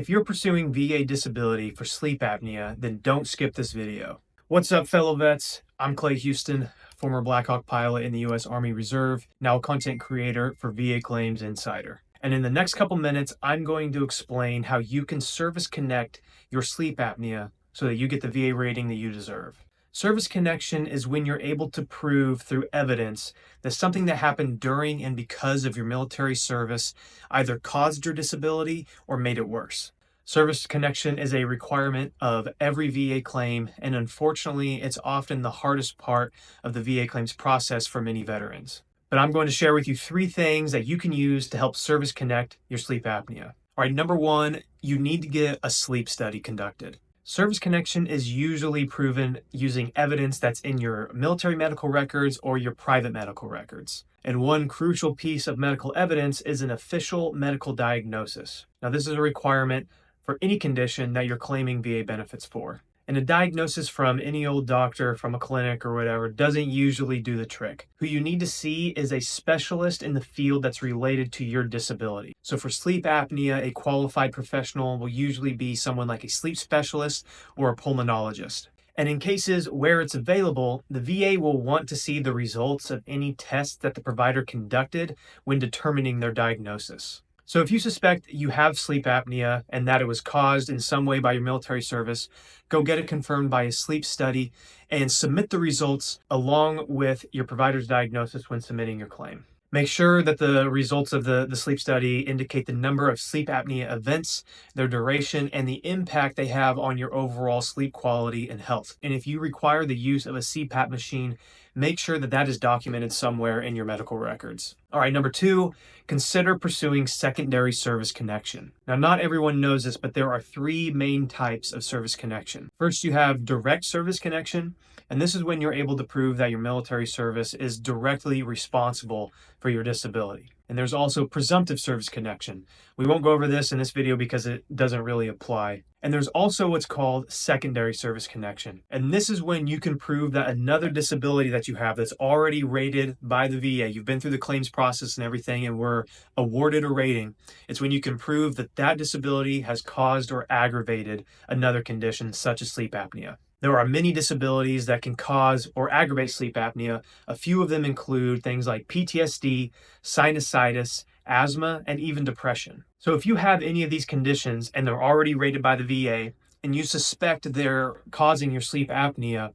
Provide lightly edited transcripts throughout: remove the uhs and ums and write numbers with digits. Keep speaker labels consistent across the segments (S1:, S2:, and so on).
S1: If you're pursuing VA disability for sleep apnea, then don't skip this video. What's up, fellow vets? I'm Clay Houston, former Black Hawk pilot in the U.S. Army Reserve, now a content creator for VA Claims Insider. And in the next couple minutes, I'm going to explain how you can service connect your sleep apnea so that you get the VA rating that you deserve. Service connection is when you're able to prove through evidence that something that happened during and because of your military service either caused your disability or made it worse. Service connection is a requirement of every VA claim, and unfortunately, it's often the hardest part of the VA claims process for many veterans. But I'm going to share with you 3 things that you can use to help service connect your sleep apnea. All right, number 1, you need to get a sleep study conducted. Service connection is usually proven using evidence that's in your military medical records or your private medical records. And one crucial piece of medical evidence is an official medical diagnosis. Now, this is a requirement for any condition that you're claiming VA benefits for. And a diagnosis from any old doctor from a clinic or whatever doesn't usually do the trick. Who you need to see is a specialist in the field that's related to your disability. So for sleep apnea, a qualified professional will usually be someone like a sleep specialist or a pulmonologist. And in cases where it's available, the VA will want to see the results of any tests that the provider conducted when determining their diagnosis. So if you suspect you have sleep apnea and that it was caused in some way by your military service, go get it confirmed by a sleep study and submit the results along with your provider's diagnosis when submitting your claim. Make sure that the results of the sleep study indicate the number of sleep apnea events, their duration, and the impact they have on your overall sleep quality and health. And if you require the use of a CPAP machine, make sure that that is documented somewhere in your medical records. All right, number 2, consider pursuing secondary service connection. Now, not everyone knows this, but there are 3 main types of service connection. First, you have direct service connection, and this is when you're able to prove that your military service is directly responsible for your disability. And there's also presumptive service connection. We won't go over this in this video because it doesn't really apply. And there's also what's called secondary service connection. And this is when you can prove that another disability that you have that's already rated by the VA, you've been through the claims process and everything and were awarded a rating. It's when you can prove that that disability has caused or aggravated another condition such as sleep apnea. There are many disabilities that can cause or aggravate sleep apnea. A few of them include things like PTSD, sinusitis, asthma, and even depression. So if you have any of these conditions and they're already rated by the VA and you suspect they're causing your sleep apnea,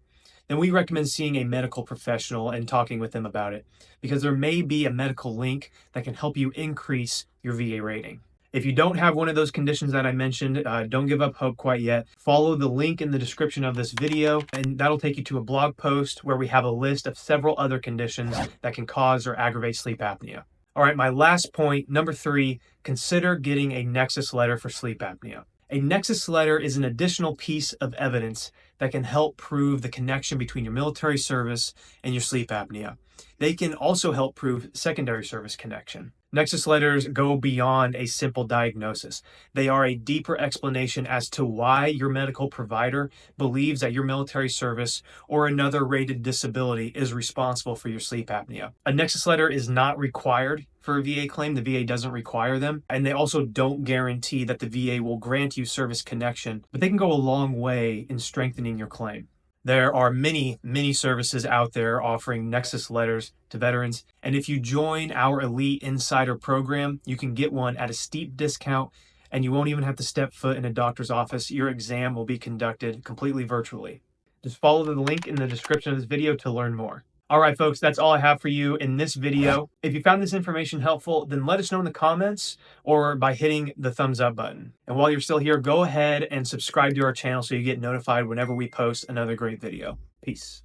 S1: then we recommend seeing a medical professional and talking with them about it, because there may be a medical link that can help you increase your VA rating. If you don't have one of those conditions that I mentioned, don't give up hope quite yet. Follow the link in the description of this video, and that'll take you to a blog post where we have a list of several other conditions that can cause or aggravate sleep apnea. All right, my last point, number 3, consider getting a Nexus letter for sleep apnea. A Nexus letter is an additional piece of evidence that can help prove the connection between your military service and your sleep apnea. They can also help prove secondary service connection. Nexus letters go beyond a simple diagnosis. They are a deeper explanation as to why your medical provider believes that your military service or another rated disability is responsible for your sleep apnea. A Nexus letter is not required for a VA claim. The VA doesn't require them, and they also don't guarantee that the VA will grant you service connection, but they can go a long way in strengthening your claim. There are many services out there offering Nexus letters to veterans. And if you join our Elite Insider program, you can get one at a steep discount, and you won't even have to step foot in a doctor's office. Your exam will be conducted completely virtually. Just follow the link in the description of this video to learn more. All right, folks, that's all I have for you in this video. If you found this information helpful, then let us know in the comments or by hitting the thumbs up button. And while you're still here, go ahead and subscribe to our channel so you get notified whenever we post another great video. Peace.